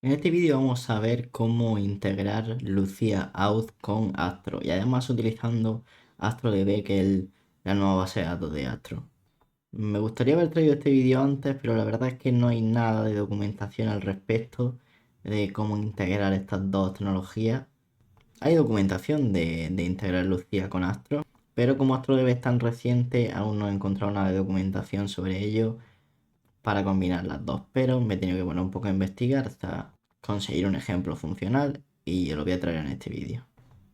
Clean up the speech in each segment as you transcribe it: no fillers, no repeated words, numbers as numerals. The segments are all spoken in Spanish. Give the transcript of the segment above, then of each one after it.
En este vídeo vamos a ver cómo integrar Lucia Auth con Astro y además utilizando AstroDB, que es la nueva base de datos de Astro. Me gustaría haber traído este vídeo antes, pero la verdad es que no hay nada de documentación al respecto de cómo integrar estas dos tecnologías. Hay documentación de integrar Lucia con Astro, pero como AstroDB es tan reciente, aún no he encontrado nada de documentación sobre ello para combinar las dos, pero me he tenido que poner un poco a investigar hasta conseguir un ejemplo funcional y lo voy a traer en este vídeo.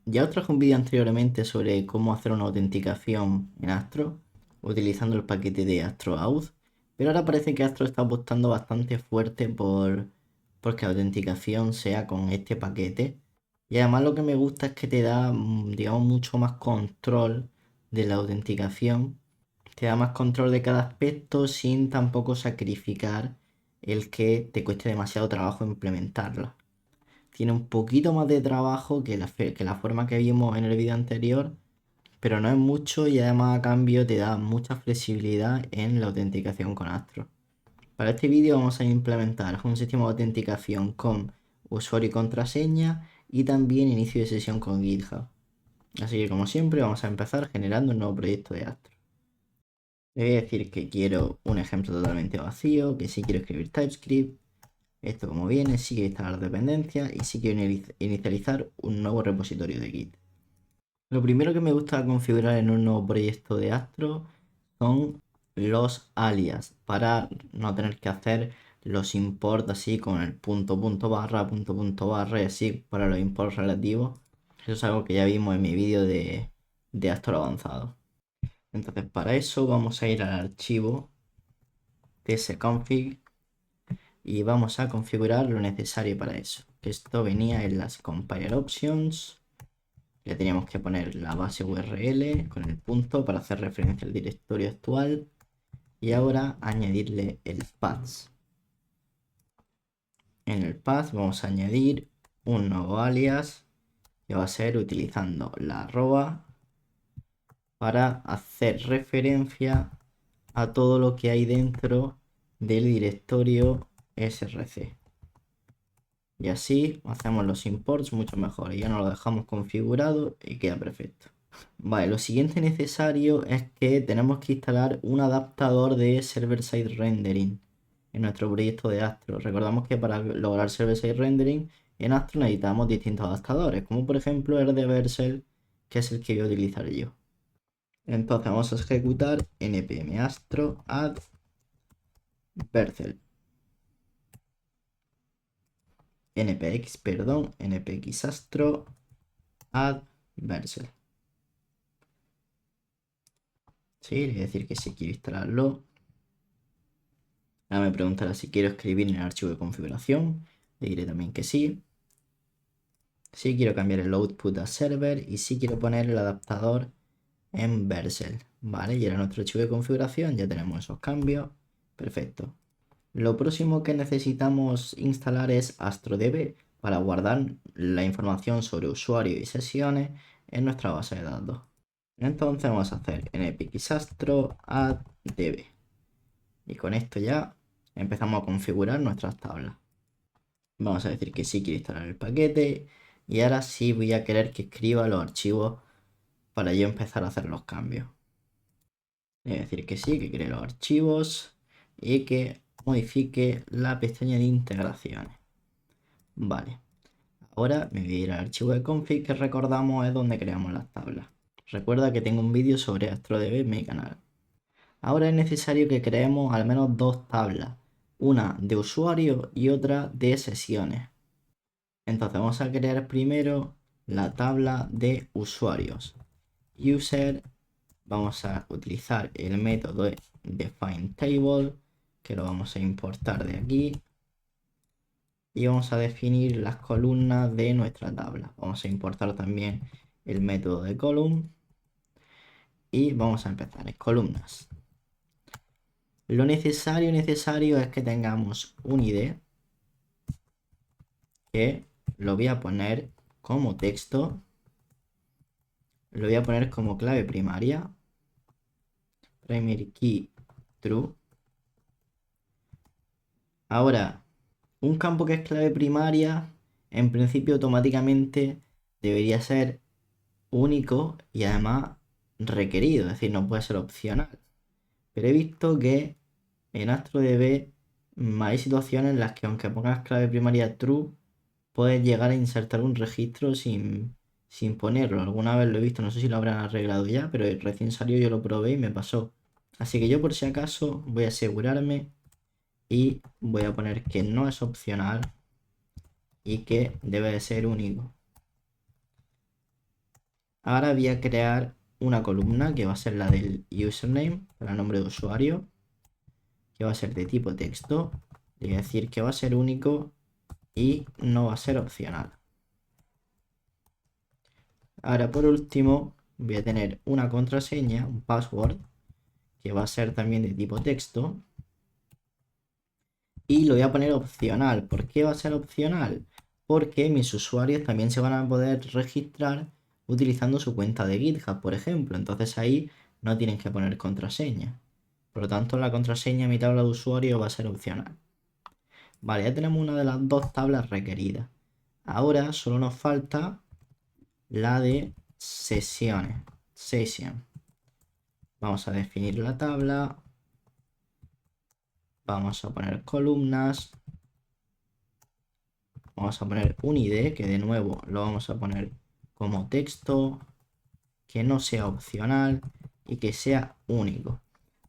Ya os traje un vídeo anteriormente sobre cómo hacer una autenticación en Astro utilizando el paquete de Astro Auth, pero ahora parece que Astro está apostando bastante fuerte porque la autenticación sea con este paquete, y además lo que me gusta es que te da, digamos, mucho más control de la autenticación, te da más control de cada aspecto sin tampoco sacrificar el que te cueste demasiado trabajo implementarla. Tiene un poquito más de trabajo que la forma que vimos en el vídeo anterior, pero no es mucho y además a cambio te da mucha flexibilidad en la autenticación con Astro. Para este vídeo vamos a implementar un sistema de autenticación con usuario y contraseña y también inicio de sesión con GitHub. Así que como siempre vamos a empezar generando un nuevo proyecto de Astro. Le voy a decir que quiero un ejemplo totalmente vacío, que sí quiero escribir TypeScript, esto como viene, sí quiero instalar dependencias y sí quiero inicializar un nuevo repositorio de Git. Lo primero que me gusta configurar en un nuevo proyecto de Astro son los alias, para no tener que hacer los imports así con el punto barra y así para los imports relativos. Eso es algo que ya vimos en mi vídeo de Astro avanzado. Entonces para eso vamos a ir al archivo tsconfig y vamos a configurar lo necesario para eso. Esto venía en las compiler options. Le teníamos que poner la base URL con el punto para hacer referencia al directorio actual y ahora añadirle el path. En el path vamos a añadir un nuevo alias que va a ser utilizando la arroba para hacer referencia a todo lo que hay dentro del directorio src. Y así hacemos los imports mucho mejor y ya nos lo dejamos configurado y queda perfecto. Vale, lo siguiente necesario es que tenemos que instalar un adaptador de server-side rendering en nuestro proyecto de Astro. Recordamos que para lograr server-side rendering en Astro necesitamos distintos adaptadores, como por ejemplo el de Vercel, que es el que voy a utilizar yo. Entonces vamos a ejecutar npm astro add Vercel. npx astro add Vercel. Sí, le voy a decir que sí quiero instalarlo. Ahora me preguntará si quiero escribir en el archivo de configuración. Le diré también que sí. Sí quiero cambiar el output a server y sí quiero poner el adaptador en Vercel. Vale, y ahora en nuestro archivo de configuración ya tenemos esos cambios. Perfecto. Lo próximo que necesitamos instalar es AstroDB para guardar la información sobre usuario y sesiones en nuestra base de datos. Entonces vamos a hacer npx astro add db. Y con esto ya empezamos a configurar nuestras tablas. Vamos a decir que sí quiero instalar el paquete y ahora sí voy a querer que escriba los archivos para yo empezar a hacer los cambios. Voy a decir que sí, que cree los archivos y que modifique la pestaña de integraciones. Vale, ahora me voy a ir al archivo de config, que recordamos es donde creamos las tablas. Recuerda que tengo un vídeo sobre AstroDB en mi canal. Ahora es necesario que creemos al menos dos tablas, una de usuario y otra de sesiones. Entonces vamos a crear primero la tabla de usuarios. User, vamos a utilizar el método de defineTable, que lo vamos a importar de aquí. Y vamos a definir las columnas de nuestra tabla. Vamos a importar también el método de column. Y vamos a empezar en columnas. Lo necesario es que tengamos un ID, que lo voy a poner como texto. Lo voy a poner como clave primaria. Primary key true. Ahora un campo que es clave primaria, en principio automáticamente debería ser único y además requerido, es decir, no puede ser opcional. Pero he visto que en AstroDB hay situaciones en las que aunque pongas clave primaria true, puedes llegar a insertar un registro sin ponerlo. Alguna vez lo he visto, no sé si lo habrán arreglado ya, pero recién salió, yo lo probé y me pasó. Así que yo por si acaso voy a asegurarme y voy a poner que no es opcional y que debe de ser único. Ahora voy a crear una columna que va a ser la del username, para el nombre de usuario, que va a ser de tipo texto. Le voy a decir que va a ser único y no va a ser opcional. Ahora por último voy a tener una contraseña, un password, que va a ser también de tipo texto. Y lo voy a poner opcional. ¿Por qué va a ser opcional? Porque mis usuarios también se van a poder registrar utilizando su cuenta de GitHub, por ejemplo. Entonces ahí no tienen que poner contraseña. Por lo tanto, la contraseña en mi tabla de usuario va a ser opcional. Vale, ya tenemos una de las dos tablas requeridas. Ahora solo nos falta la de sesiones. Session. Vamos a definir la tabla. Vamos a poner columnas. Vamos a poner un ID, que de nuevo lo vamos a poner como texto, que no sea opcional y que sea único.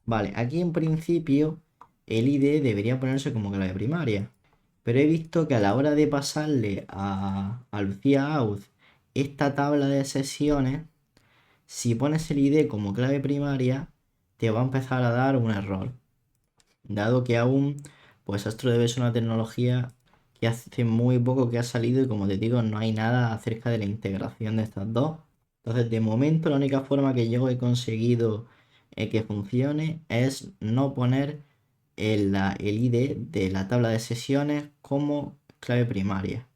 Vale, aquí en principio el ID debería ponerse como clave primaria, pero he visto que a la hora de pasarle a Lucía Auth esta tabla de sesiones, si pones el ID como clave primaria, te va a empezar a dar un error. Dado que aún, pues AstroDB es una tecnología que hace muy poco que ha salido y como te digo, no hay nada acerca de la integración de estas dos. Entonces, de momento, la única forma que yo he conseguido que funcione es no poner el ID de la tabla de sesiones como clave primaria.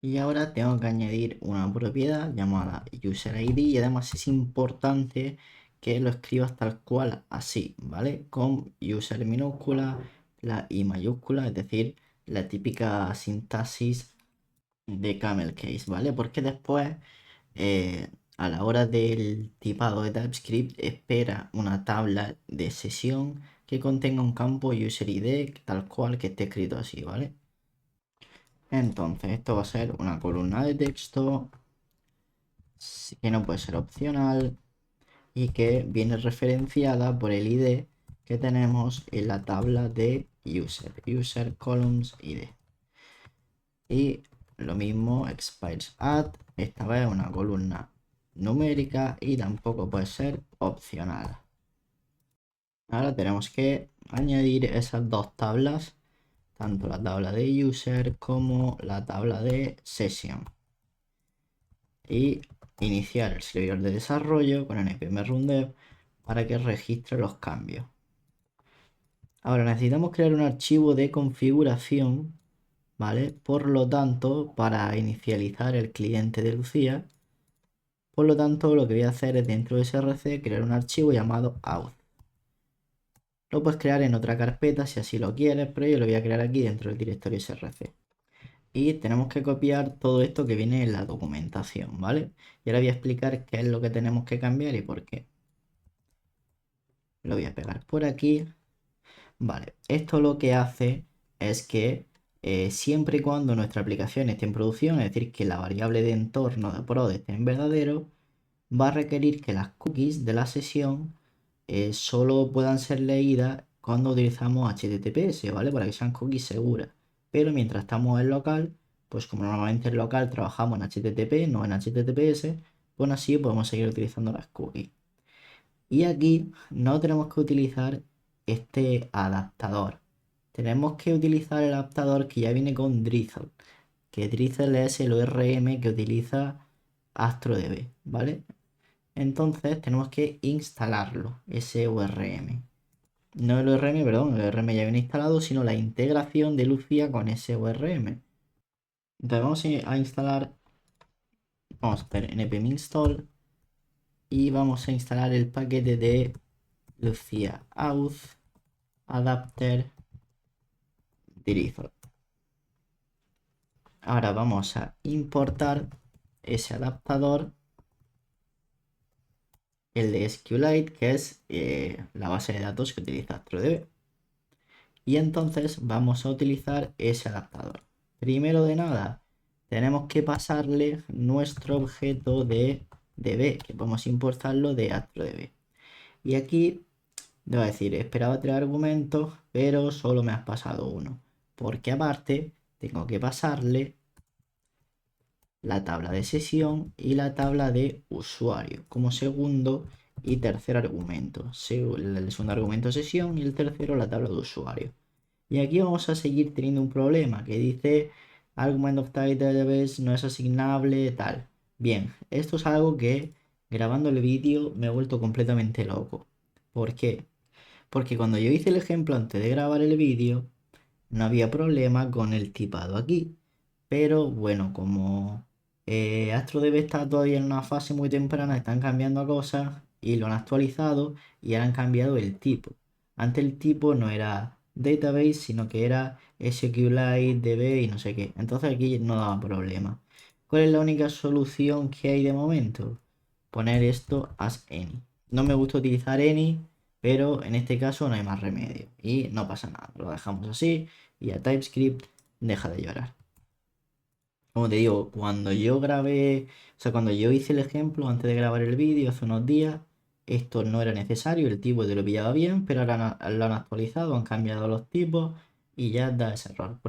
Y ahora tengo que añadir una propiedad llamada UserID y además es importante que lo escribas tal cual así, ¿vale? Con user minúscula, la I mayúscula, es decir, la típica sintaxis de camel case, ¿vale? Porque después, a la hora del tipado de TypeScript, espera una tabla de sesión que contenga un campo UserID tal cual que esté escrito así, ¿vale? Entonces, esto va a ser una columna de texto que no puede ser opcional y que viene referenciada por el ID que tenemos en la tabla de user columns ID. Y lo mismo expires add, esta vez una columna numérica y tampoco puede ser opcional. Ahora tenemos que añadir esas dos tablas, tanto la tabla de user como la tabla de session. Y iniciar el servidor de desarrollo con npm rundev para que registre los cambios. Ahora necesitamos crear un archivo de configuración, ¿vale? Por lo tanto, para inicializar el cliente de Lucía, por lo tanto, lo que voy a hacer es dentro de src crear un archivo llamado auth. Lo puedes crear en otra carpeta si así lo quieres, pero yo lo voy a crear aquí dentro del directorio src. Y tenemos que copiar todo esto que viene en la documentación, ¿vale? Y ahora voy a explicar qué es lo que tenemos que cambiar y por qué. Lo voy a pegar por aquí. Vale, esto lo que hace es que siempre y cuando nuestra aplicación esté en producción, es decir, que la variable de entorno de prod esté en verdadero, va a requerir que las cookies de la sesión solo puedan ser leídas cuando utilizamos HTTPS, ¿vale? Para que sean cookies seguras. Pero mientras estamos en local, pues como normalmente en local trabajamos en HTTP, no en HTTPS, pues así podemos seguir utilizando las cookies. Y aquí no tenemos que utilizar este adaptador. Tenemos que utilizar el adaptador que ya viene con Drizzle, que Drizzle es el ORM que utiliza AstroDB, ¿vale? Entonces tenemos que instalarlo, ese ORM. No el ORM, perdón, el ORM ya viene instalado, sino la integración de Lucía con ese ORM. Entonces vamos a instalar, vamos a hacer npm install y vamos a instalar el paquete de Lucía Auth Adapter Drizzle. Ahora vamos a importar ese adaptador, el de SQLite, que es la base de datos que utiliza AstroDB. Y entonces vamos a utilizar ese adaptador. Primero de nada, tenemos que pasarle nuestro objeto de DB, que podemos importarlo de AstroDB. Y aquí debo decir, esperaba 3 argumentos, pero solo me has pasado uno. Porque aparte, tengo que pasarle la tabla de sesión y la tabla de usuario como segundo y tercer argumento. El segundo argumento sesión y el tercero la tabla de usuario. Y aquí vamos a seguir teniendo un problema que dice argument of title no es asignable, tal. Bien, esto es algo que grabando el vídeo me he vuelto completamente loco. ¿Por qué? Porque cuando yo hice el ejemplo antes de grabar el vídeo, no había problema con el tipado aquí. Pero bueno, como AstroDB está todavía en una fase muy temprana, están cambiando cosas y lo han actualizado y han cambiado el tipo. Antes el tipo no era database, sino que era SQLite, DB y no sé qué. Entonces aquí no daba problema. ¿Cuál es la única solución que hay de momento? Poner esto as any. No me gusta utilizar any, pero en este caso no hay más remedio y no pasa nada. Lo dejamos así y a TypeScript deja de llorar. Como te digo, cuando yo grabé, o sea, cuando yo hice el ejemplo antes de grabar el vídeo hace unos días, esto no era necesario, el tipo te lo pillaba bien, pero ahora lo han actualizado, han cambiado los tipos y ya da ese error.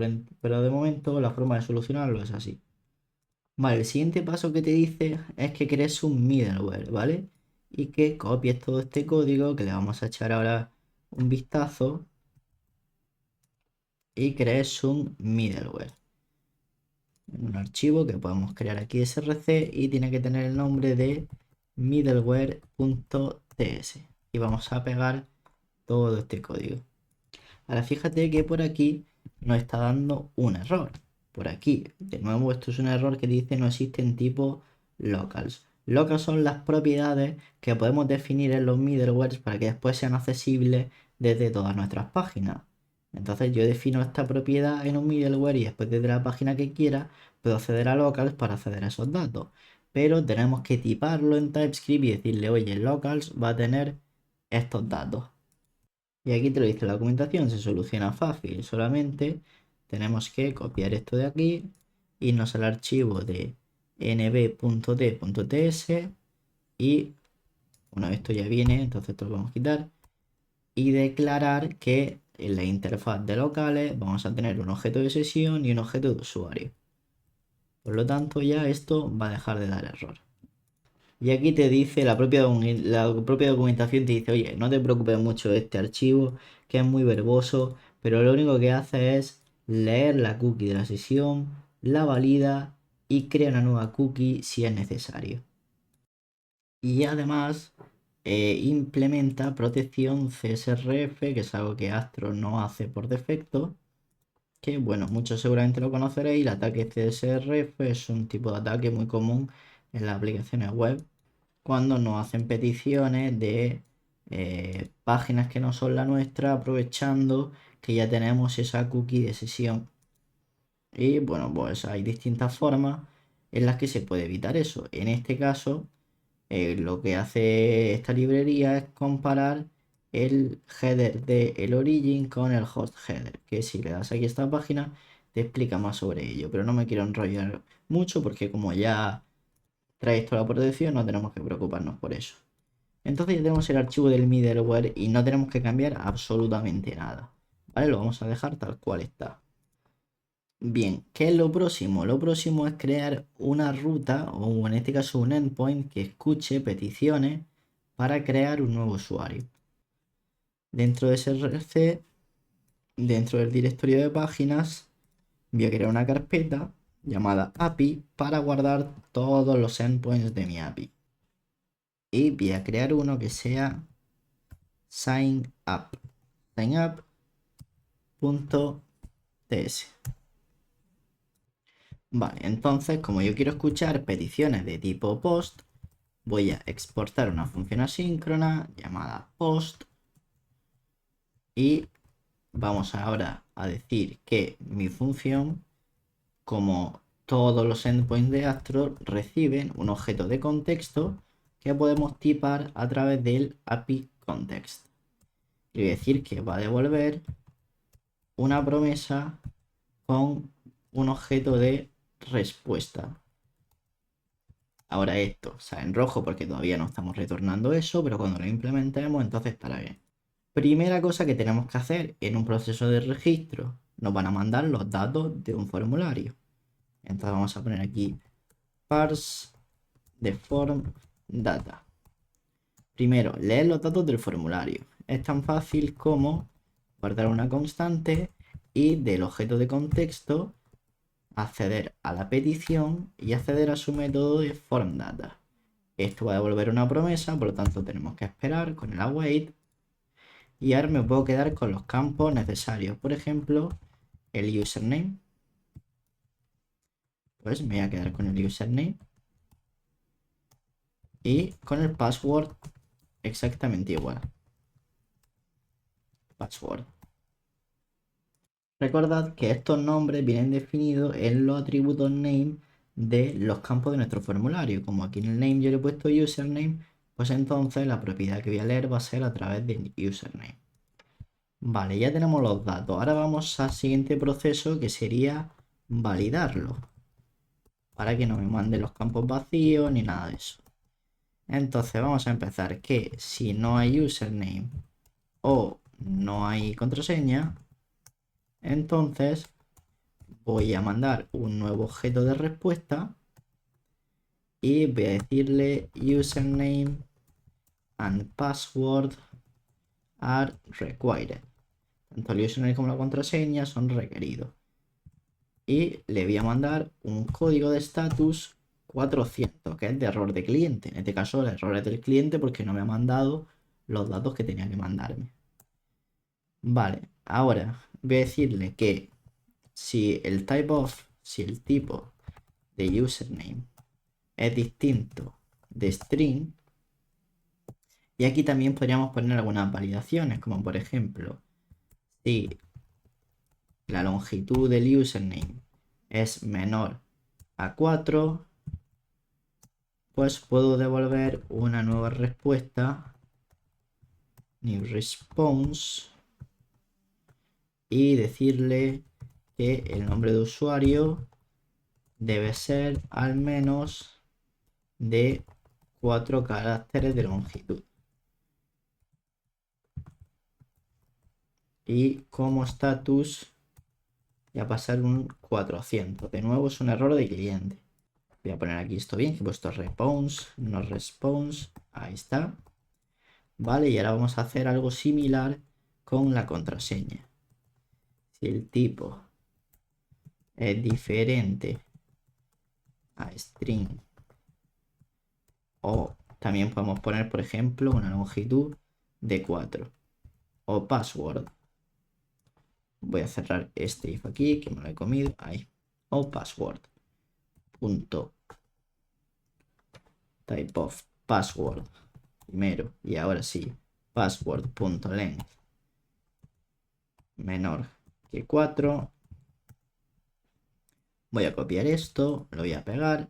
Pero de momento la forma de solucionarlo es así. Vale, el siguiente paso que te dice es que crees un middleware, ¿vale? Y que copies todo este código que le vamos a echar ahora un vistazo y crees un middleware. Un archivo que podemos crear aquí src y tiene que tener el nombre de middleware.ts y vamos a pegar todo este código. Ahora fíjate que por aquí nos está dando un error. Por aquí, de nuevo, esto es un error que dice no existen tipos locals. Locals son las propiedades que podemos definir en los middlewares para que después sean accesibles desde todas nuestras páginas. Entonces yo defino esta propiedad en un middleware y después desde la página que quiera puedo acceder a locals para acceder a esos datos. Pero tenemos que tiparlo en TypeScript y decirle, oye, locals va a tener estos datos. Y aquí te lo dice la documentación, se soluciona fácil, solamente tenemos que copiar esto de aquí, irnos al archivo de nb.t.ts y una vez esto ya viene, entonces esto lo vamos a quitar y declarar que en la interfaz de locales vamos a tener un objeto de sesión y un objeto de usuario. Por lo tanto ya esto va a dejar de dar error. Y aquí te dice, la propia documentación te dice, oye, no te preocupes mucho de este archivo, que es muy verboso, pero lo único que hace es leer la cookie de la sesión, la valida y crea una nueva cookie si es necesario. Y además implementa protección CSRF, que es algo que Astro no hace por defecto, que bueno, muchos seguramente lo conoceréis. El ataque CSRF es un tipo de ataque muy común en las aplicaciones web cuando nos hacen peticiones de páginas que no son la nuestra, aprovechando que ya tenemos esa cookie de sesión. Y bueno, pues hay distintas formas en las que se puede evitar eso. En este caso, lo que hace esta librería es comparar el header del origin con el host header, que si le das aquí a esta página te explica más sobre ello, pero no me quiero enrollar mucho porque como ya trae esto la protección no tenemos que preocuparnos por eso. Entonces ya tenemos el archivo del middleware y no tenemos que cambiar absolutamente nada. ¿Vale? Lo vamos a dejar tal cual está. Bien, ¿qué es lo próximo? Lo próximo es crear una ruta, o en este caso un endpoint, que escuche peticiones para crear un nuevo usuario. Dentro de src, dentro del directorio de páginas, voy a crear una carpeta llamada API para guardar todos los endpoints de mi API. Y voy a crear uno que sea sign up. signup.ts. Vale, entonces como yo quiero escuchar peticiones de tipo post, voy a exportar una función asíncrona llamada post y vamos ahora a decir que mi función, como todos los endpoints de Astro reciben un objeto de contexto que podemos tipar a través del API context. Quiere decir que va a devolver una promesa con un objeto de respuesta. Ahora esto sale en rojo porque todavía no estamos retornando eso, pero cuando lo implementemos entonces estará bien. Primera cosa que tenemos que hacer en un proceso de registro, nos van a mandar los datos de un formulario. Entonces vamos a poner aquí parse de form data. Primero, leer los datos del formulario. Es tan fácil como guardar una constante y del objeto de contexto acceder a la petición y acceder a su método de form data. Esto va a devolver una promesa, por lo tanto tenemos que esperar con el await y ahora me puedo quedar con los campos necesarios. Por ejemplo, el username. Pues me voy a quedar con el username y con el password exactamente igual. Password. Recordad que estos nombres vienen definidos en los atributos name de los campos de nuestro formulario. Como aquí en el name yo le he puesto username, pues entonces la propiedad que voy a leer va a ser a través del username. Vale, ya tenemos los datos. Ahora vamos al siguiente proceso que sería validarlo. Para que no me mande los campos vacíos ni nada de eso. Entonces vamos a empezar que si no hay username o no hay contraseña, entonces voy a mandar un nuevo objeto de respuesta y voy a decirle username and password are required. Tanto el username como la contraseña son requeridos. Y le voy a mandar un código de estatus 400, que es de error de cliente. En este caso el error es del cliente porque no me ha mandado los datos que tenía que mandarme. Vale, ahora voy a decirle que si el tipo de username es distinto de string, y aquí también podríamos poner algunas validaciones, como por ejemplo, si la longitud del username es menor a 4, pues puedo devolver una nueva respuesta, new response, y decirle que el nombre de usuario debe ser al menos de 4 caracteres de longitud. Y como status voy a pasar un 400. De nuevo es un error de cliente. Voy a poner aquí esto bien, que he puesto response, no response. Ahí está. Vale, y ahora vamos a hacer algo similar con la contraseña. Si el tipo es diferente a string, o también podemos poner, por ejemplo, una longitud de 4, o password. Voy a cerrar este if aquí, que me lo he comido, ahí, o password. Punto type of password primero, y ahora sí, password.length menor que 4. Voy a copiar esto, lo voy a pegar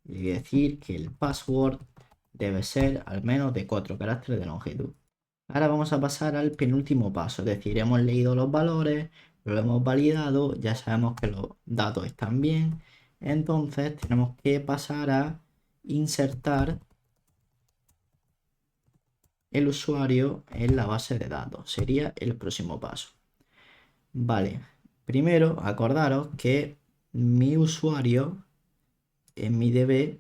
y voy a decir que el password debe ser al menos de 4 caracteres de longitud. Ahora vamos a pasar al penúltimo paso, es decir, hemos leído los valores, lo hemos validado, ya sabemos que los datos están bien, entonces tenemos que pasar a insertar el usuario en la base de datos, sería el próximo paso. Vale, primero acordaros que mi usuario en mi DB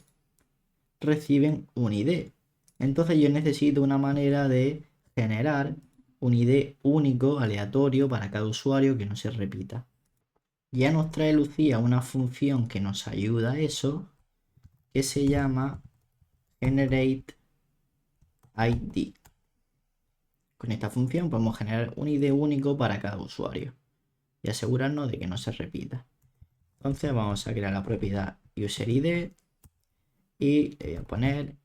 reciben un ID. Entonces yo necesito una manera de generar un ID único, aleatorio para cada usuario que no se repita. Ya nos trae Lucía una función que nos ayuda a eso, que se llama generate ID. Con esta función podemos generar un ID único para cada usuario y asegurarnos de que no se repita. Entonces vamos a crear la propiedad userID y le voy a poner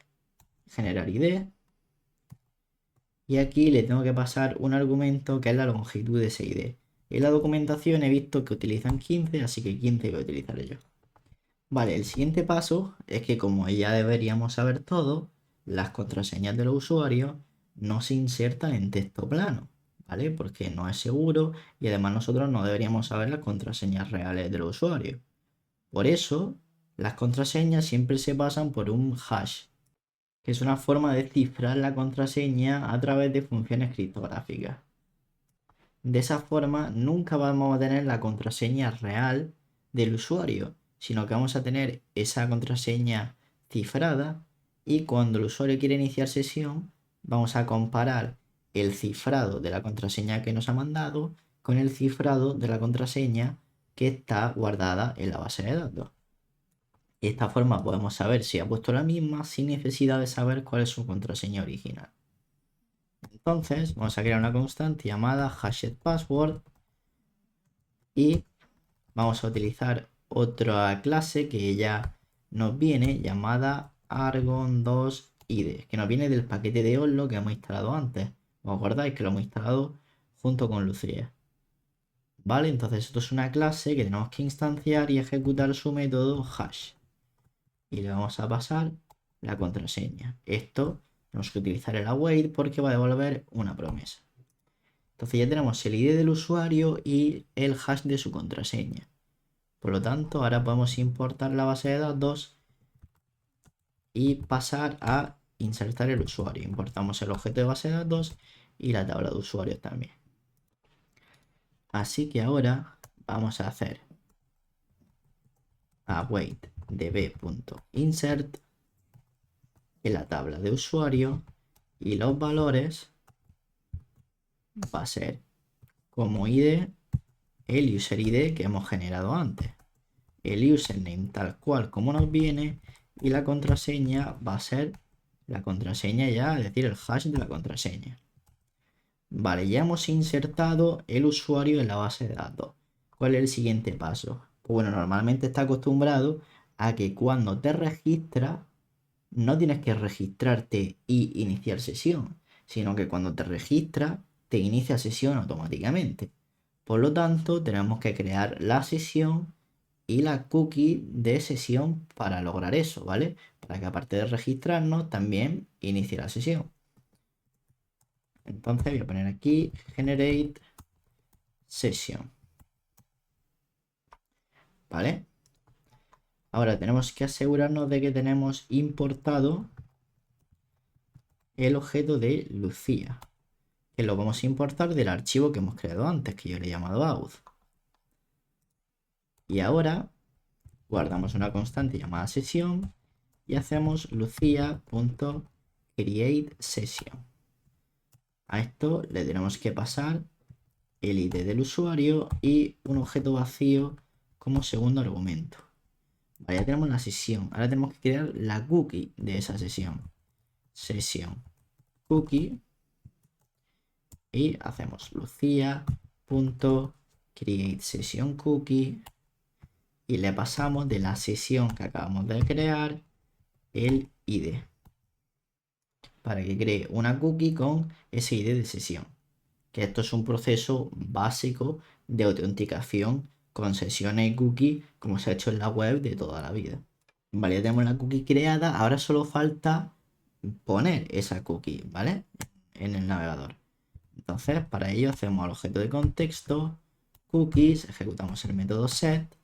generar ID. Y aquí le tengo que pasar un argumento que es la longitud de ese ID. En la documentación he visto que utilizan 15, así que 15 voy a utilizar yo. Vale, el siguiente paso es que como ya deberíamos saber todo, las contraseñas de los usuarios no se insertan en texto plano, ¿vale? Porque no es seguro y además nosotros no deberíamos saber las contraseñas reales de los usuarios. Por eso, las contraseñas siempre se pasan por un hash, que es una forma de cifrar la contraseña a través de funciones criptográficas. De esa forma, nunca vamos a tener la contraseña real del usuario, sino que vamos a tener esa contraseña cifrada y cuando el usuario quiere iniciar sesión, vamos a comparar el cifrado de la contraseña que nos ha mandado con el cifrado de la contraseña que está guardada en la base de datos. Y de esta forma podemos saber si ha puesto la misma sin necesidad de saber cuál es su contraseña original. Entonces vamos a crear una constante llamada hashedPassword y vamos a utilizar otra clase que ya nos viene llamada argon2id, que nos viene del paquete de Oslo que hemos instalado antes. ¿Os acordáis que lo hemos instalado junto con Lucía? Vale, entonces esto es una clase que tenemos que instanciar y ejecutar su método hash. Y le vamos a pasar la contraseña. Esto tenemos que utilizar el await porque va a devolver una promesa. Entonces ya tenemos el ID del usuario y el hash de su contraseña. Por lo tanto, ahora podemos importar la base de datos y pasar a insertar el usuario. Importamos el objeto de base de datos y la tabla de usuarios también. Así que ahora vamos a hacer await db.insert en la tabla de usuario y los valores va a ser como ID el user ID que hemos generado antes. El username tal cual como nos viene y la contraseña va a ser la contraseña ya, es decir, el hash de la contraseña. Vale, ya hemos insertado el usuario en la base de datos. ¿Cuál es el siguiente paso? Pues bueno, normalmente está acostumbrado a que cuando te registras, no tienes que registrarte y iniciar sesión, sino que cuando te registras, te inicia sesión automáticamente. Por lo tanto, tenemos que crear la sesión y la cookie de sesión para lograr eso, ¿vale? Para que aparte de registrarnos, también inicie la sesión. Entonces voy a poner aquí generate session, ¿vale? Ahora tenemos que asegurarnos de que tenemos importado el objeto de Lucía, que lo vamos a importar del archivo que hemos creado antes, que yo le he llamado auth. Y ahora guardamos una constante llamada sesión y hacemos lucia.createSession. A esto le tenemos que pasar el ID del usuario y un objeto vacío como segundo argumento. Vale, ya tenemos la sesión. Ahora tenemos que crear la cookie de esa sesión. Sesión cookie. Y hacemos lucia.createSessionCookie y le pasamos de la sesión que acabamos de crear el ID para que cree una cookie con ese ID de sesión. Que esto es un proceso básico de autenticación con sesiones y cookies como se ha hecho en la web de toda la vida. Vale, ya tenemos la cookie creada, ahora solo falta poner esa cookie, ¿vale? En el navegador. Entonces, para ello hacemos al objeto de contexto, cookies, ejecutamos el método set,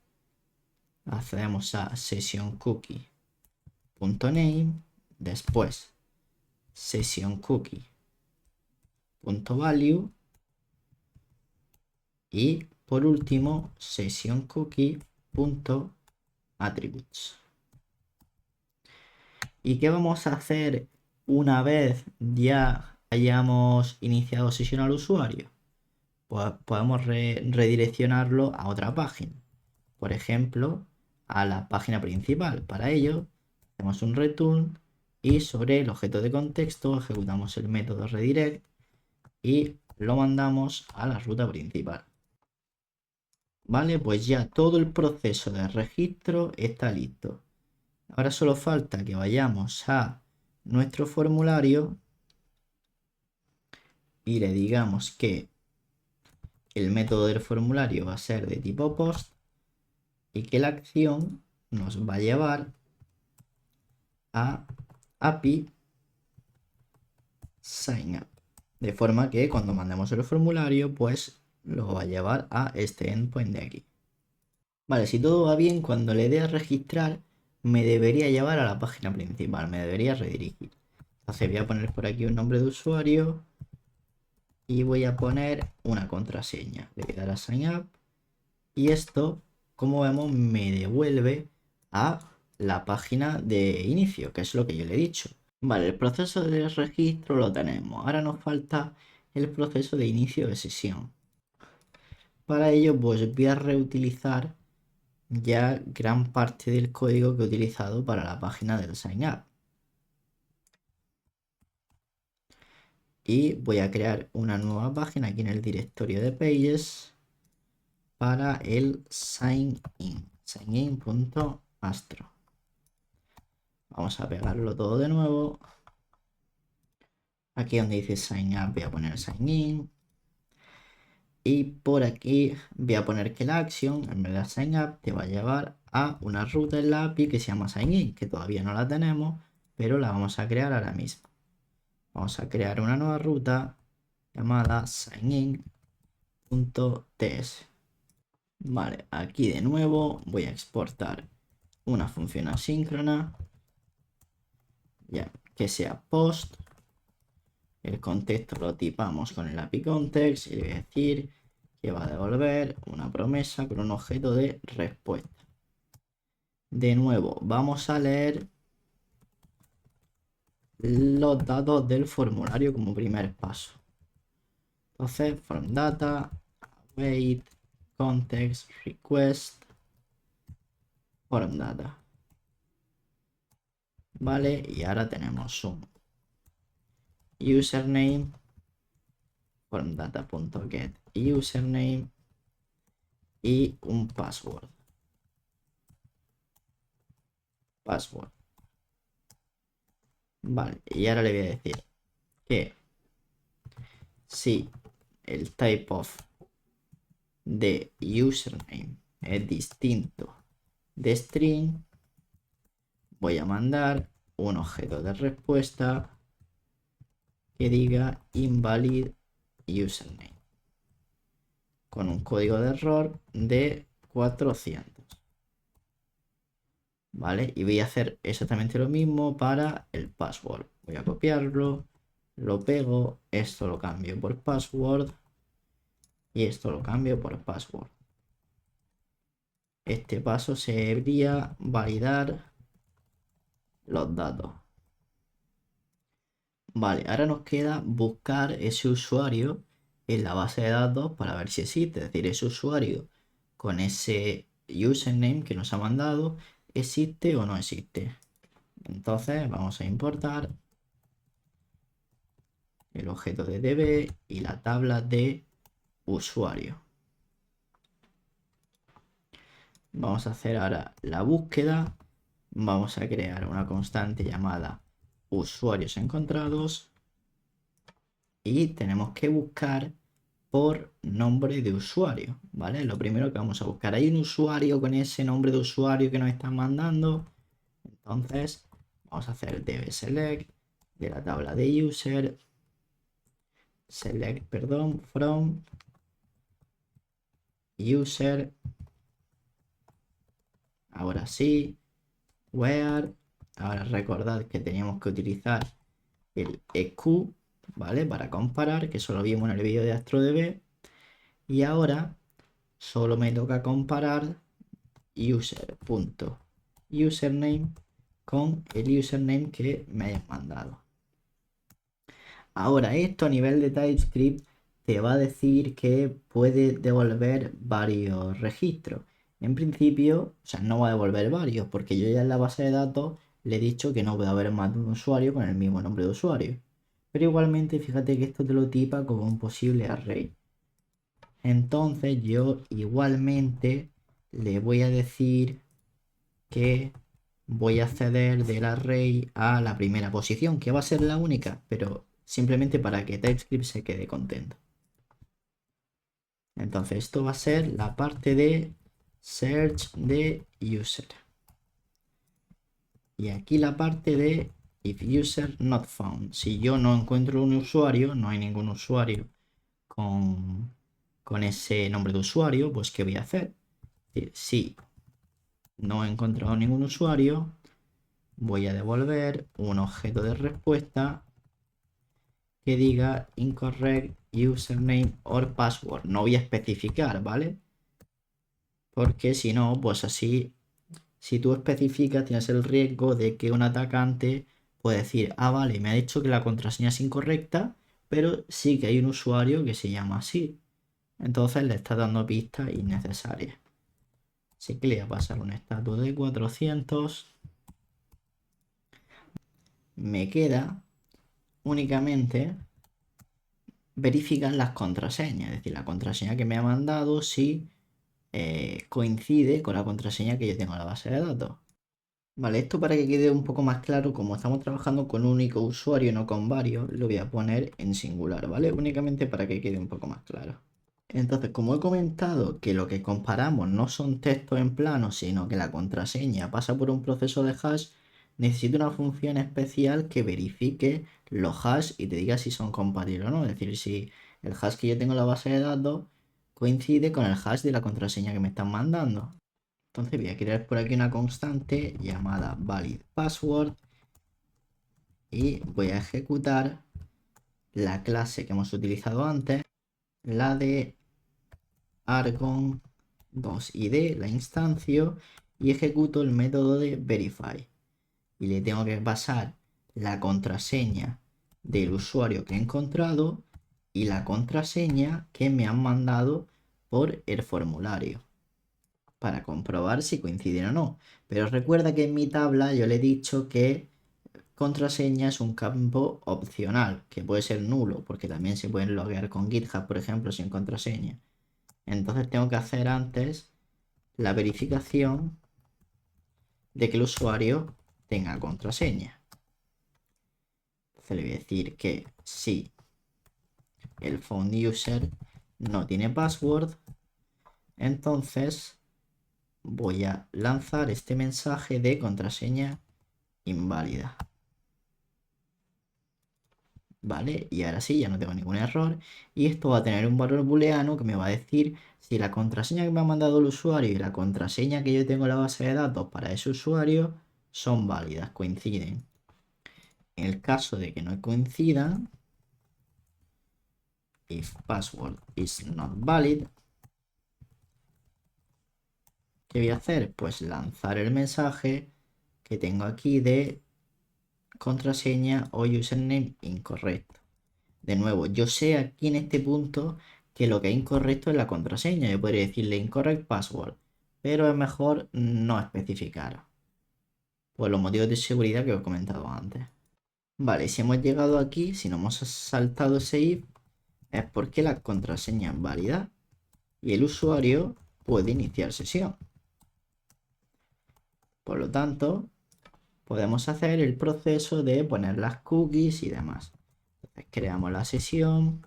accedemos a sessionCookie.name, después sessionCookie.value y por último sessionCookie.attributes. ¿Y qué vamos a hacer una vez ya hayamos iniciado sesión al usuario? Pues podemos redireccionarlo a otra página. Por ejemplo, a la página principal. Para ello, hacemos un return y sobre el objeto de contexto ejecutamos el método redirect y lo mandamos a la ruta principal. Vale, pues ya todo el proceso de registro está listo. Ahora solo falta que vayamos a nuestro formulario y le digamos que el método del formulario va a ser de tipo post y que la acción nos va a llevar a API sign up. De forma que cuando mandemos el formulario, pues lo va a llevar a este endpoint de aquí. Vale, si todo va bien, cuando le dé a registrar, me debería llevar a la página principal, me debería redirigir. Entonces voy a poner por aquí un nombre de usuario y voy a poner una contraseña. Le voy a dar a sign up y esto, como vemos, me devuelve a la página de inicio, que es lo que yo le he dicho. Vale, el proceso de registro lo tenemos. Ahora nos falta el proceso de inicio de sesión. Para ello, pues voy a reutilizar ya gran parte del código que he utilizado para la página del sign up. Y voy a crear una nueva página aquí en el directorio de pages para el sign in, signin.astro. Vamos a pegarlo todo de nuevo. Aquí donde dice sign up voy a poner sign in. Y por aquí voy a poner que la acción, en vez de sign up, te va a llevar a una ruta en la API que se llama sign in, que todavía no la tenemos, pero la vamos a crear ahora mismo. Vamos a crear una nueva ruta llamada signin.ts. Vale, aquí de nuevo voy a exportar una función asíncrona, ya que sea post. El contexto lo tipamos con el API context y le voy a decir que va a devolver una promesa con un objeto de respuesta. De nuevo, vamos a leer los datos del formulario como primer paso. Entonces, from data, await, context, request, form data. Vale, y ahora tenemos un username, form data.get username y un password. Vale, y ahora le voy a decir que si el type of de username es distinto de string, voy a mandar un objeto de respuesta que diga invalid username con un código de error de 400. ¿Vale? Y voy a hacer exactamente lo mismo para el password. Voy a copiarlo, lo pego, esto lo cambio por password y esto lo cambio por password. Este paso sería validar los datos. Vale, ahora nos queda buscar ese usuario en la base de datos para ver si existe. Es decir, ese usuario con ese username que nos ha mandado, ¿existe o no existe? Entonces vamos a importar el objeto de DB y la tabla de usuario. Vamos a hacer ahora la búsqueda. Vamos a crear una constante llamada usuarios encontrados y tenemos que buscar por nombre de usuario, ¿vale? Lo primero que vamos a buscar. Hay un usuario con ese nombre de usuario que nos están mandando. Entonces vamos a hacer dbSelect de la tabla de user, select, perdón, from user. Ahora sí, where. Ahora recordad que teníamos que utilizar el EQ, ¿vale? Para comparar, que eso lo vimos en el vídeo de AstroDB. Y ahora solo me toca comparar user.username con el username que me hayas mandado. Ahora, esto a nivel de TypeScript te va a decir que puede devolver varios registros. En principio, o sea, no va a devolver varios, porque yo ya en la base de datos le he dicho que no puede haber más de un usuario con el mismo nombre de usuario. Pero igualmente, fíjate que esto te lo tipa como un posible array. Entonces yo igualmente le voy a decir que voy a acceder del array a la primera posición, que va a ser la única, pero simplemente para que TypeScript se quede contento. Entonces esto va a ser la parte de search de user. Y aquí la parte de if user not found. Si yo no encuentro un usuario, no hay ningún usuario con ese nombre de usuario, pues ¿qué voy a hacer? Si no he encontrado ningún usuario, voy a devolver un objeto de respuesta que diga incorrect username or password. No voy a especificar, ¿vale? Porque si no, pues así, si tú especificas, tienes el riesgo de que un atacante puede decir, ah, vale, me ha dicho que la contraseña es incorrecta, pero sí que hay un usuario que se llama así. Entonces le está dando pistas innecesarias. Así que le voy a pasar un estatus de 400. Me queda únicamente verificar las contraseñas. Es decir, la contraseña que me ha mandado si coincide con la contraseña que yo tengo en la base de datos. Vale, esto para que quede un poco más claro, como estamos trabajando con un único usuario, no con varios, lo voy a poner en singular, ¿vale? Únicamente para que quede un poco más claro. Entonces, como he comentado que lo que comparamos no son textos en plano, sino que la contraseña pasa por un proceso de hash, necesito una función especial que verifique los hash y te diga si son compatibles o no. Es decir, si el hash que yo tengo en la base de datos coincide con el hash de la contraseña que me están mandando. Entonces voy a crear por aquí una constante llamada valid password y voy a ejecutar la clase que hemos utilizado antes, la de argon 2id, la instancio, y ejecuto el método de verify. Y le tengo que pasar la contraseña del usuario que he encontrado y la contraseña que me han mandado por el formulario para comprobar si coinciden o no. Pero recuerda que en mi tabla yo le he dicho que contraseña es un campo opcional, que puede ser nulo, porque también se pueden loguear con GitHub, por ejemplo, sin contraseña. Entonces tengo que hacer antes la verificación de que el usuario tenga contraseña. Entonces le voy a decir que si el found user no tiene password, entonces voy a lanzar este mensaje de contraseña inválida. ¿Vale? Y ahora sí, ya no tengo ningún error. Y esto va a tener un valor booleano que me va a decir si la contraseña que me ha mandado el usuario y la contraseña que yo tengo en la base de datos para ese usuario son válidas, coinciden. En el caso de que no coincidan, if password is not valid, ¿qué voy a hacer? Pues lanzar el mensaje que tengo aquí de contraseña o username incorrecto. De nuevo, yo sé aquí en este punto que lo que es incorrecto es la contraseña. Yo podría decirle incorrect password, pero es mejor no especificar por los motivos de seguridad que os he comentado antes. Vale, si hemos llegado aquí, si no hemos saltado ese if, es porque la contraseña es válida y el usuario puede iniciar sesión. Por lo tanto, podemos hacer el proceso de poner las cookies y demás. Entonces, creamos la sesión.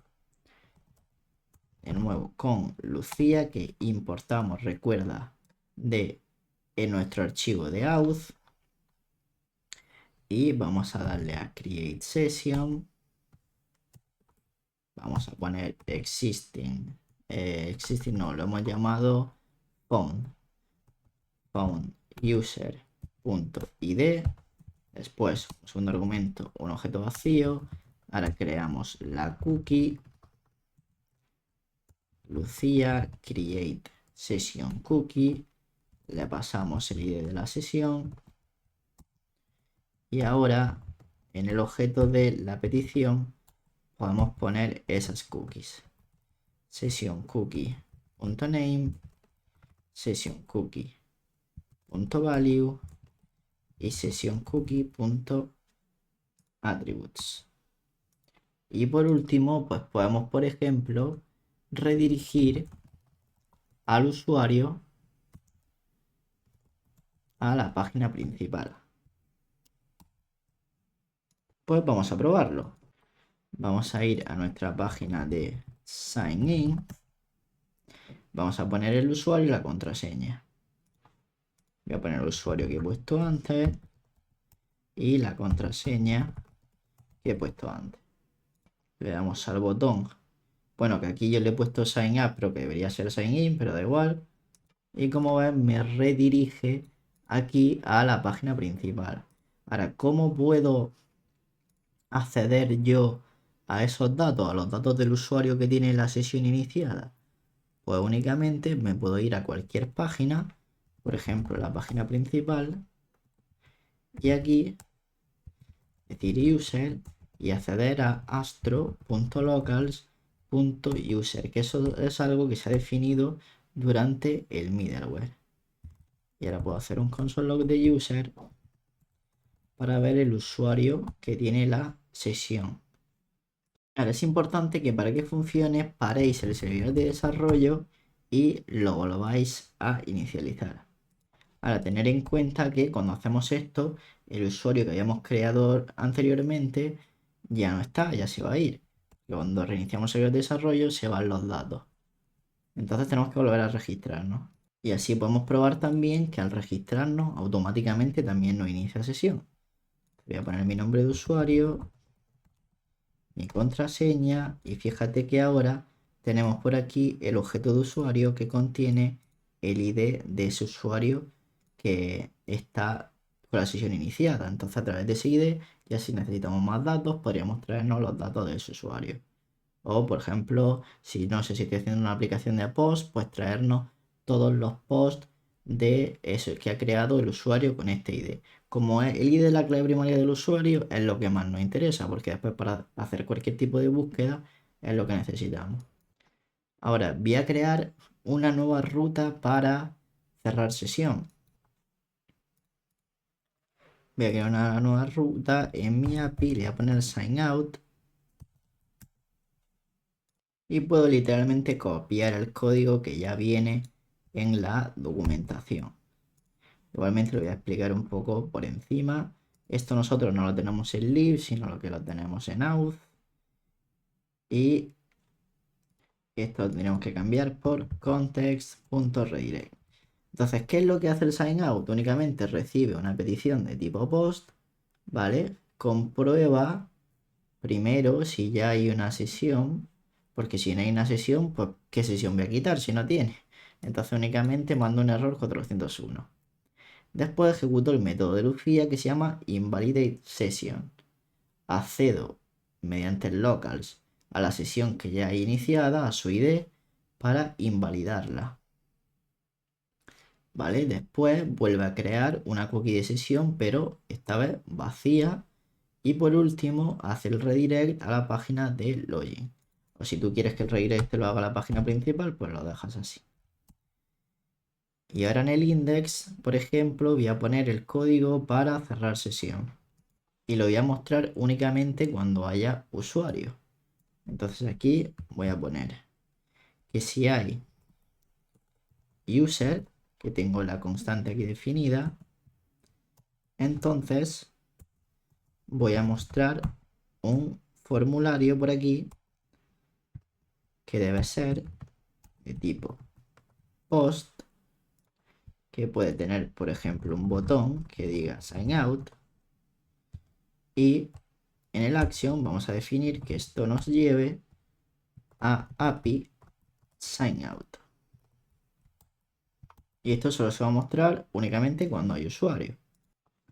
De nuevo con Lucía que importamos, recuerda, de en nuestro archivo de auth. Y vamos a darle a create session. Vamos a poner existing. Existing no, lo hemos llamado found user.id. Después, segundo argumento, un objeto vacío. Ahora creamos la cookie. Lucía create session cookie. Le pasamos el ID de la sesión. Y ahora en el objeto de la petición podemos poner esas cookies. Session cookie.name, session cookie.value y session cookie.attributes. Y por último, pues podemos, por ejemplo, redirigir al usuario a la página principal. Pues vamos a probarlo. Vamos a ir a nuestra página de sign in. Vamos a poner el usuario y la contraseña. Voy a poner el usuario que he puesto antes. y la contraseña que he puesto antes. Le damos al botón. Bueno, que aquí yo le he puesto sign up, pero que debería ser sign in, pero da igual. Y como ves, me redirige aquí a la página principal. Ahora, ¿cómo puedo acceder yo a esos datos, a los datos del usuario que tiene la sesión iniciada? Pues únicamente me puedo ir a cualquier página, por ejemplo, la página principal, y aquí decir user y acceder a astro.locals.user, que eso es algo que se ha definido durante el middleware. Y ahora puedo hacer un console log de user para ver el usuario que tiene la sesión. Ahora es importante que para que funcione paréis el servidor de desarrollo y lo volváis a inicializar. Ahora tener en cuenta que cuando hacemos esto, el usuario que habíamos creado anteriormente ya no está, ya se va a ir. Cuando reiniciamos el servidor de desarrollo se van los datos. Entonces tenemos que volver a registrarnos. Y así podemos probar también que al registrarnos automáticamente también nos inicia sesión. Voy a poner mi nombre de usuario, mi contraseña y fíjate que ahora tenemos por aquí el objeto de usuario que contiene el ID de ese usuario que está con la sesión iniciada. Entonces a través de ese ID ya si necesitamos más datos podríamos traernos los datos de ese usuario. O por ejemplo, si no sé si estoy haciendo una aplicación de post, pues traernos todos los posts de eso que ha creado el usuario con este ID. Como es el ID de la clave primaria del usuario, es lo que más nos interesa, porque después para hacer cualquier tipo de búsqueda es lo que necesitamos. Ahora voy a crear una nueva ruta para cerrar sesión. Voy a crear una nueva ruta en mi API, le voy a poner sign out y puedo literalmente copiar el código que ya viene en la documentación. Igualmente lo voy a explicar un poco por encima. Esto nosotros no lo tenemos en lib, sino lo que lo tenemos en auth. Y esto lo tenemos que cambiar por context.redirect. Entonces, ¿qué es lo que hace el sign out? Únicamente recibe una petición de tipo post, ¿vale? Comprueba primero si ya hay una sesión, porque si no hay una sesión, pues ¿qué sesión voy a quitar si no tiene? Entonces únicamente mando un error 401. Después ejecuto el método de Lucía que se llama invalidateSession. Accedo mediante el locals a la sesión que ya hay iniciada, a su ID, para invalidarla. ¿Vale? Después vuelve a crear una cookie de sesión, pero esta vez vacía. Y por último, hace el redirect a la página de login. O si tú quieres que el redirect te lo haga a la página principal, pues lo dejas así. Y ahora en el index, por ejemplo, voy a poner el código para cerrar sesión. Y lo voy a mostrar únicamente cuando haya usuario. Entonces aquí voy a poner que si hay user, que tengo la constante aquí definida, entonces voy a mostrar un formulario por aquí que debe ser de tipo post, que puede tener, por ejemplo, un botón que diga sign out y en el action vamos a definir que esto nos lleve a API sign out. Y esto solo se va a mostrar únicamente cuando hay usuario.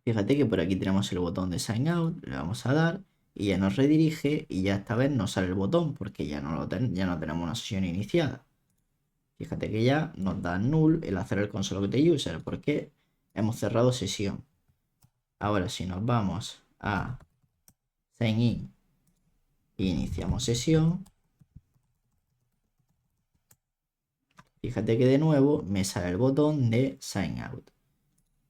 Fíjate que por aquí tenemos el botón de sign out, le vamos a dar y ya nos redirige y ya esta vez no sale el botón porque ya no tenemos una sesión iniciada. Fíjate que ya nos da null el hacer el console log de user porque hemos cerrado sesión. Ahora si nos vamos a sign in e iniciamos sesión, fíjate que de nuevo me sale el botón de sign out.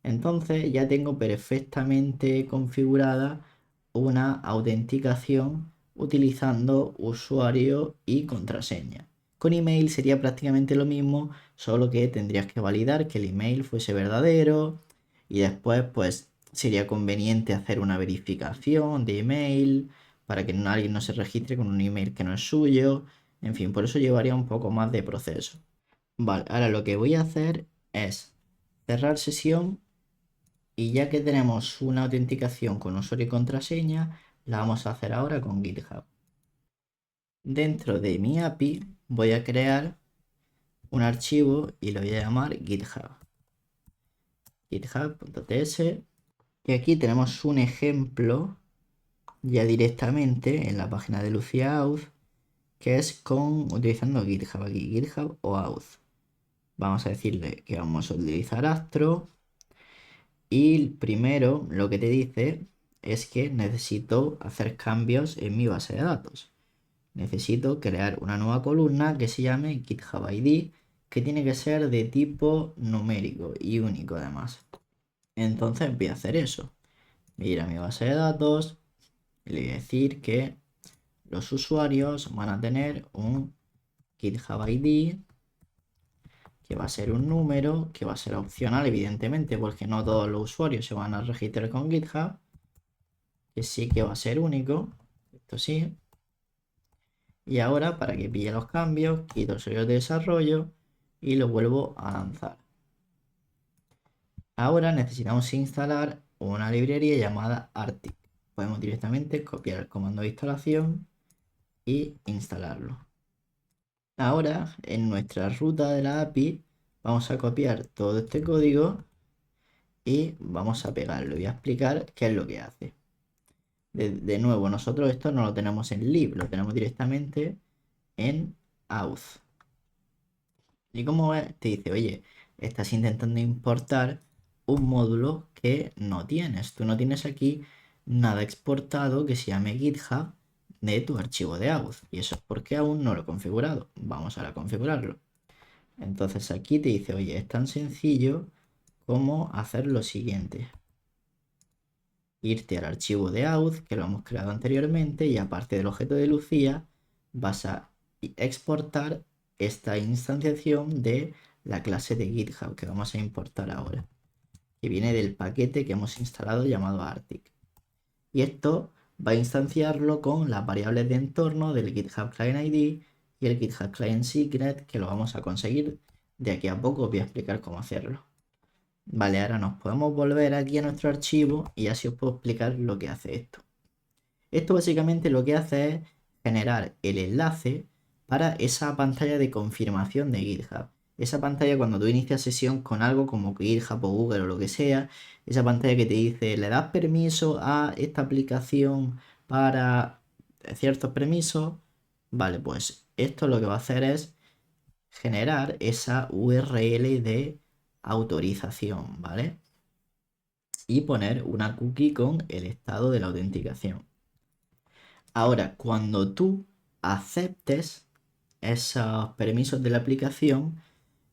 Entonces ya tengo perfectamente configurada una autenticación utilizando usuario y contraseña. Con email sería prácticamente lo mismo, solo que tendrías que validar que el email fuese verdadero y después pues sería conveniente hacer una verificación de email para que alguien no se registre con un email que no es suyo. En fin, por eso llevaría un poco más de proceso. Vale, ahora lo que voy a hacer es cerrar sesión Y ya que tenemos una autenticación con usuario y contraseña, la vamos a hacer ahora con GitHub. Dentro de mi API voy a crear un archivo y lo voy a llamar GitHub. GitHub.ts. Y aquí tenemos un ejemplo ya directamente en la página de Lucía Auth, que es utilizando GitHub aquí, GitHub o Auth. Vamos a decirle que vamos a utilizar Astro. Y primero lo que te dice es que necesito hacer cambios en mi base de datos. Necesito crear una nueva columna que se llame GitHub ID, que tiene que ser de tipo numérico y único además. Entonces voy a hacer eso. Voy a ir a mi base de datos y le voy a decir que los usuarios van a tener un GitHub ID que va a ser un número, que va a ser opcional evidentemente porque no todos los usuarios se van a registrar con GitHub, que sí que va a ser único, esto sí. Y ahora para que pille los cambios, quito el servidor de desarrollo y lo vuelvo a lanzar. Ahora necesitamos instalar una librería llamada Arctic. Podemos directamente copiar el comando de instalación y instalarlo. Ahora en nuestra ruta de la API vamos a copiar todo este código y vamos a pegarlo. Voy a explicar qué es lo que hace. De nuevo, nosotros esto no lo tenemos en lib, lo tenemos directamente en auth. Y como ves, te dice, oye, estás intentando importar un módulo que no tienes. Tú no tienes aquí nada exportado que se llame GitHub de tu archivo de auth. Y eso es porque aún no lo he configurado. Vamos ahora a configurarlo. Entonces aquí te dice, oye, es tan sencillo como hacer lo siguiente. Irte al archivo de auth que lo hemos creado anteriormente y aparte del objeto de Lucía vas a exportar esta instanciación de la clase de GitHub que vamos a importar ahora, que viene del paquete que hemos instalado llamado Arctic. Y esto va a instanciarlo con las variables de entorno del GitHub Client ID y el GitHub Client Secret, que lo vamos a conseguir de aquí a poco. Os voy a explicar cómo hacerlo. Vale, ahora nos podemos volver aquí a nuestro archivo y así os puedo explicar lo que hace esto. Esto básicamente lo que hace es generar el enlace para esa pantalla de confirmación de GitHub. Esa pantalla cuando tú inicias sesión con algo como GitHub o Google o lo que sea, esa pantalla que te dice, ¿le das permiso a esta aplicación para ciertos permisos? Vale, pues esto lo que va a hacer es generar esa URL de autorización, ¿vale? Y poner una cookie con el estado de la autenticación. Ahora, cuando tú aceptes esos permisos de la aplicación,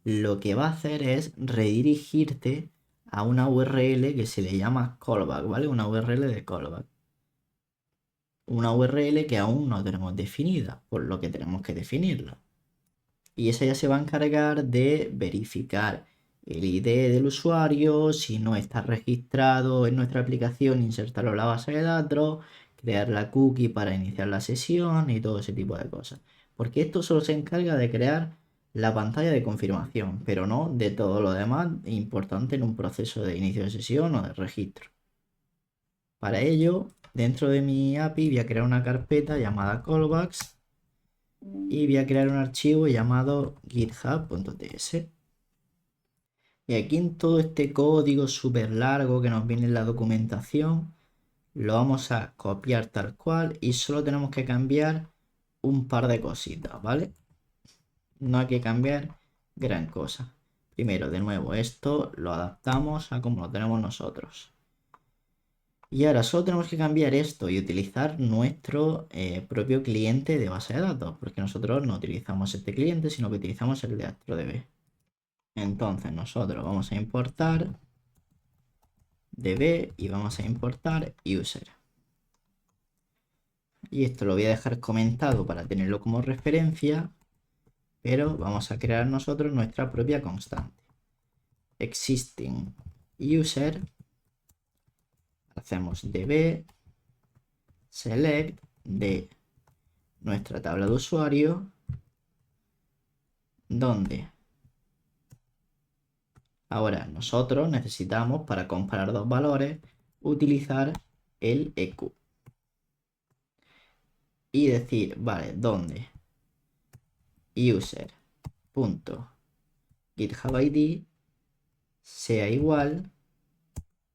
lo que va a hacer es redirigirte a una URL que se le llama callback, ¿vale? Una URL de callback. Una URL que aún no tenemos definida, por lo que tenemos que definirla. Y esa ya se va a encargar de verificar el ID del usuario, si no está registrado en nuestra aplicación, insertarlo en la base de datos, crear la cookie para iniciar la sesión y todo ese tipo de cosas. Porque esto solo se encarga de crear la pantalla de confirmación, pero no de todo lo demás importante en un proceso de inicio de sesión o de registro. Para ello, dentro de mi API voy a crear una carpeta llamada callbacks y voy a crear un archivo llamado github.ts. Y aquí en todo este código súper largo que nos viene en la documentación, lo vamos a copiar tal cual y solo tenemos que cambiar un par de cositas, ¿vale? No hay que cambiar gran cosa. Primero, de nuevo, esto lo adaptamos a como lo tenemos nosotros. Y ahora solo tenemos que cambiar esto y utilizar nuestro propio cliente de base de datos, porque nosotros no utilizamos este cliente, sino que utilizamos el de AstroDB. Entonces nosotros vamos a importar db y vamos a importar user. Y esto lo voy a dejar comentado para tenerlo como referencia, pero vamos a crear nosotros nuestra propia constante. Existing user, hacemos db select de nuestra tabla de usuario, donde Ahora, nosotros necesitamos, para comparar dos valores, utilizar el EQ. Y decir, vale, ¿dónde? User.GitHubID sea igual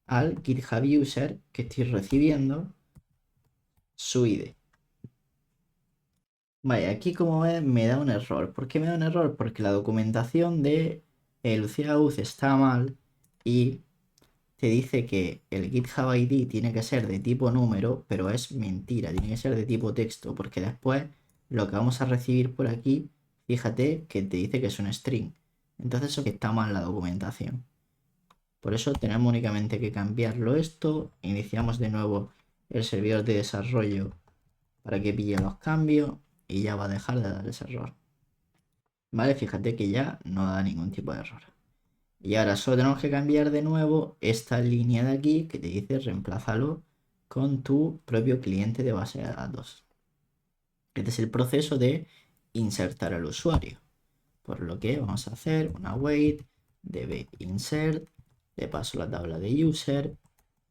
al GitHub user que estoy recibiendo su ID. Vale, aquí como ves me da un error. ¿Por qué me da un error? Porque la documentación de Lucía Uz está mal y te dice que el GitHub ID tiene que ser de tipo número, pero es mentira, tiene que ser de tipo texto, porque después lo que vamos a recibir por aquí, fíjate que te dice que es un string. Entonces eso que está mal la documentación. Por eso tenemos únicamente que cambiarlo esto, iniciamos de nuevo el servidor de desarrollo para que pille los cambios y ya va a dejar de dar ese error. Vale, fíjate que ya no da ningún tipo de error. Y ahora solo tenemos que cambiar de nuevo esta línea de aquí que te dice reemplázalo con tu propio cliente de base de datos. Este es el proceso de insertar al usuario. Por lo que vamos a hacer una wait db insert, le paso la tabla de user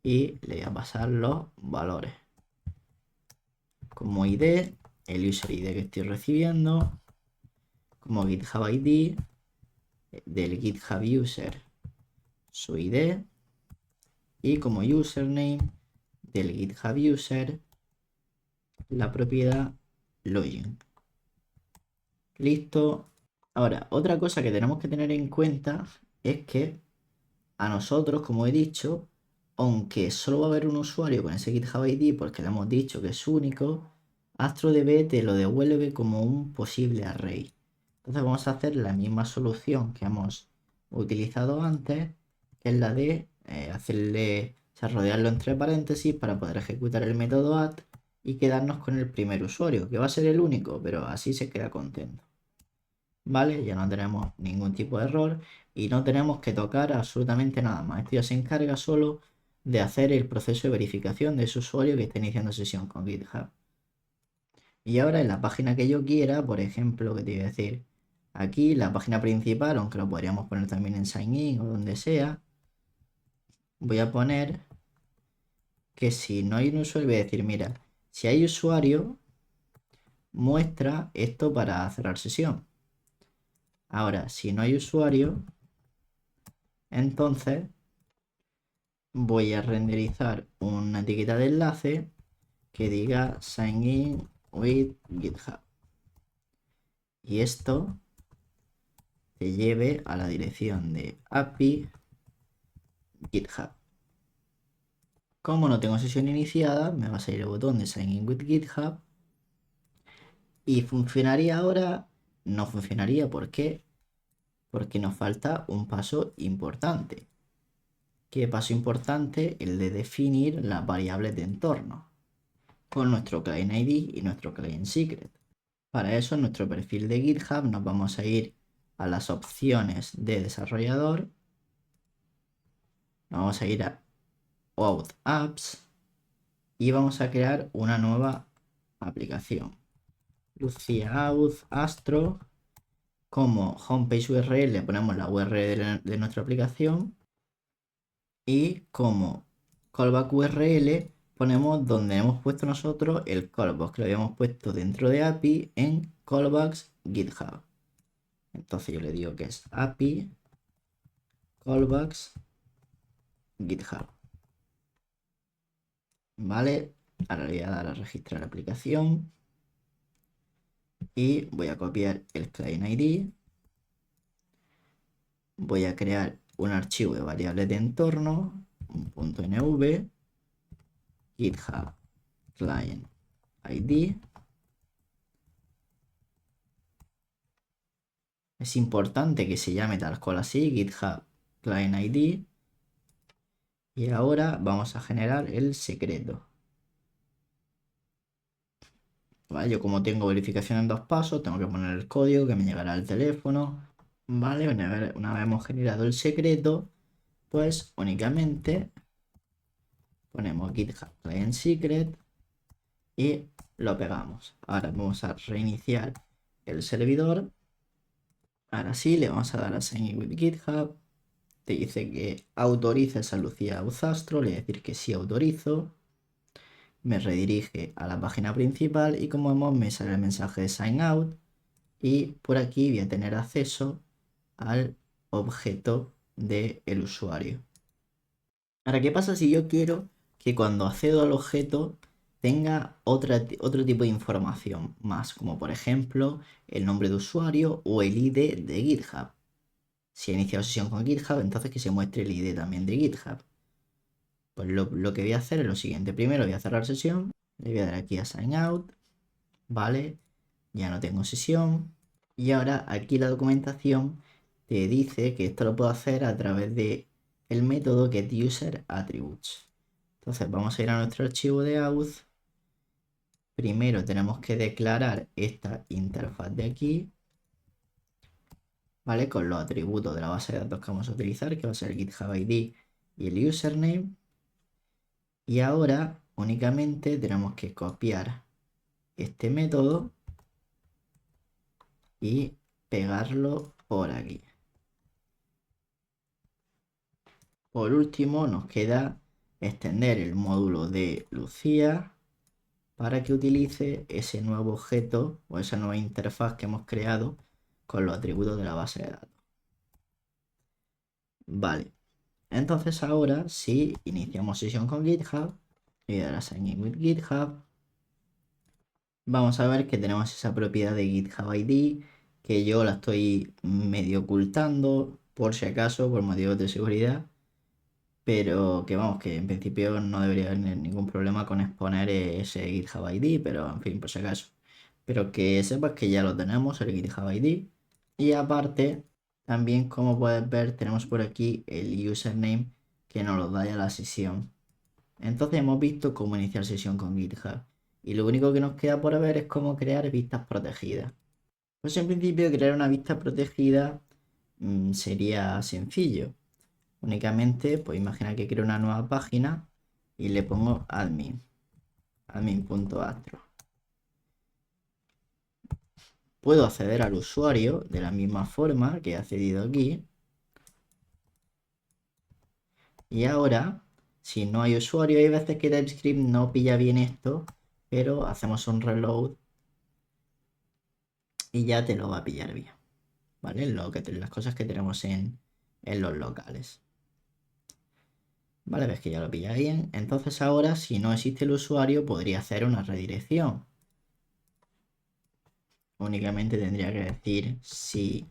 y le voy a pasar los valores. Como ID, el user ID que estoy recibiendo, como GitHub ID del GitHub user su ID y como username del GitHub user la propiedad login. Listo. Ahora, otra cosa que tenemos que tener en cuenta es que a nosotros, como he dicho, aunque solo va a haber un usuario con ese GitHub ID porque le hemos dicho que es único, AstroDB te lo devuelve como un posible array. Entonces vamos a hacer la misma solución que hemos utilizado antes, que es la de hacerle, o sea, rodearlo entre paréntesis para poder ejecutar el método add y quedarnos con el primer usuario, que va a ser el único, pero así se queda contento. ¿Vale? Ya no tenemos ningún tipo de error y no tenemos que tocar absolutamente nada más. Esto ya se encarga solo de hacer el proceso de verificación de ese usuario que está iniciando sesión con GitHub. Y ahora en la página que yo quiera, por ejemplo, que te voy a decir, aquí la página principal, aunque lo podríamos poner también en sign in o donde sea, voy a poner que si no hay un usuario, voy a decir, mira, si hay usuario, muestra esto para cerrar sesión. Ahora, si no hay usuario, entonces voy a renderizar una etiqueta de enlace que diga sign in with GitHub. Y esto te lleve a la dirección de API GitHub. Como no tengo sesión iniciada, me va a salir el botón de sign in with GitHub. Y funcionaría ahora, no funcionaría. ¿Por qué? Porque nos falta un paso importante. ¿Qué paso importante? El de definir las variables de entorno con nuestro client ID y nuestro client secret. Para eso en nuestro perfil de GitHub nos vamos a ir a las opciones de desarrollador, nos vamos a ir a Auth Apps y vamos a crear una nueva aplicación. Lucía Auth Astro, como homepage URL le ponemos la URL de nuestra aplicación y como callback URL ponemos donde hemos puesto nosotros el callback que lo habíamos puesto dentro de API en callbacks GitHub. Entonces yo le digo que es API callbacks GitHub. Vale, ahora le voy a dar a registrar la aplicación y voy a copiar el client ID. Voy a crear un archivo de variables de entorno, un .nv, GitHub client ID. Es importante que se llame tal cual así, GitHub client ID. Y ahora vamos a generar el secreto. ¿Vale? Yo como tengo verificación en dos pasos, tengo que poner el código que me llegará al teléfono. ¿Vale? Una vez hemos generado el secreto, pues únicamente ponemos GitHub Client Secret y lo pegamos. Ahora vamos a reiniciar el servidor. Ahora sí, le vamos a dar a Sign in with GitHub. te dice que autorices a Lucía Auzastro, le voy a decir que sí autorizo, me redirige a la página principal y como vemos me sale el mensaje de sign out y por aquí voy a tener acceso al objeto del usuario. Ahora, ¿qué pasa si yo quiero que cuando accedo al objeto tenga otro tipo de información más, como por ejemplo el nombre de usuario o el ID de GitHub? Si he iniciado sesión con GitHub, entonces que se muestre el ID también de GitHub. Pues lo que voy a hacer es lo siguiente. Primero voy a cerrar sesión, le voy a dar aquí a Sign Out, ¿vale? Ya no tengo sesión. Y ahora aquí la documentación te dice que esto lo puedo hacer a través de el método que es User Attributes. Entonces vamos a ir a nuestro archivo de auth. Primero tenemos que declarar esta interfaz de aquí, ¿vale? Con los atributos de la base de datos que vamos a utilizar, que va a ser el GitHub ID y el username. Y ahora únicamente tenemos que copiar este método y pegarlo por aquí. Por último, nos queda extender el módulo de Lucía para que utilice ese nuevo objeto o esa nueva interfaz que hemos creado con los atributos de la base de datos. Vale, entonces ahora si iniciamos sesión con GitHub y ahora sign in with GitHub, vamos a ver que tenemos esa propiedad de GitHub ID que yo la estoy medio ocultando por si acaso, por motivos de seguridad. Pero que vamos, que en principio no debería haber ningún problema con exponer ese GitHub ID, pero en fin, por si acaso. Pero que sepas que ya lo tenemos, el GitHub ID. Y aparte, también como puedes ver, tenemos por aquí el username que nos lo da ya la sesión. Entonces hemos visto cómo iniciar sesión con GitHub. Y lo único que nos queda por ver es cómo crear vistas protegidas. Pues en principio crear una vista protegida sería sencillo. Únicamente, pues imagina que creo una nueva página y le pongo admin.astro. Puedo acceder al usuario de la misma forma que he accedido aquí. Y ahora, si no hay usuario, hay veces que TypeScript no pilla bien esto, pero hacemos un reload y ya te lo va a pillar bien. ¿Vale? Las cosas que tenemos en los locales. Vale, ves que ya lo pilla bien. Entonces ahora, si no existe el usuario, podría hacer una redirección. Únicamente tendría que decir si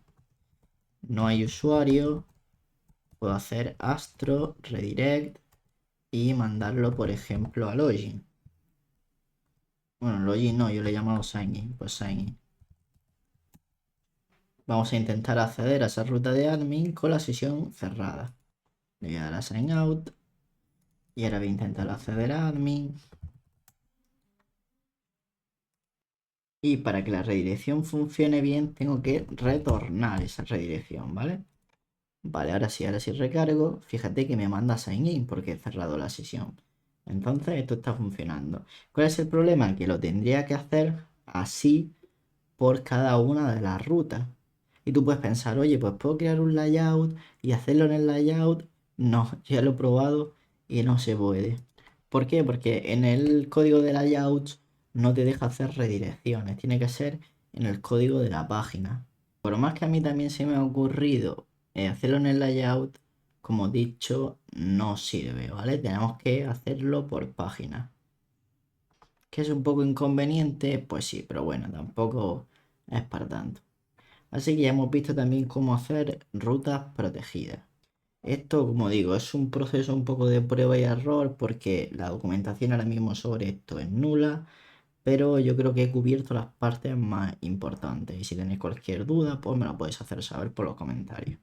no hay usuario, puedo hacer astro redirect y mandarlo, por ejemplo, a login. Bueno, login no, yo le llamo sign in, pues sign in. Vamos a intentar acceder a esa ruta de admin con la sesión cerrada. Le voy a dar a sign out y ahora voy a intentar acceder a admin. Y para que la redirección funcione bien, tengo que retornar esa redirección, ¿vale? Vale, ahora sí recargo. Fíjate que me manda sign in porque he cerrado la sesión. Entonces esto está funcionando. ¿Cuál es el problema? Que lo tendría que hacer así por cada una de las rutas. Y tú puedes pensar, oye, pues puedo crear un layout y hacerlo en el layout. No, ya lo he probado y no se puede. ¿Por qué? Porque en el código de layouts no te deja hacer redirecciones. Tiene que ser en el código de la página. Por más que a mí también se me ha ocurrido hacerlo en el layout, como he dicho, no sirve, ¿vale? Tenemos que hacerlo por página. ¿Que es un poco inconveniente? Pues sí, pero bueno, tampoco es para tanto. Así que ya hemos visto también cómo hacer rutas protegidas. Esto, como digo, es un proceso un poco de prueba y error porque la documentación ahora mismo sobre esto es nula, pero yo creo que he cubierto las partes más importantes y si tenéis cualquier duda, pues me lo podéis hacer saber por los comentarios.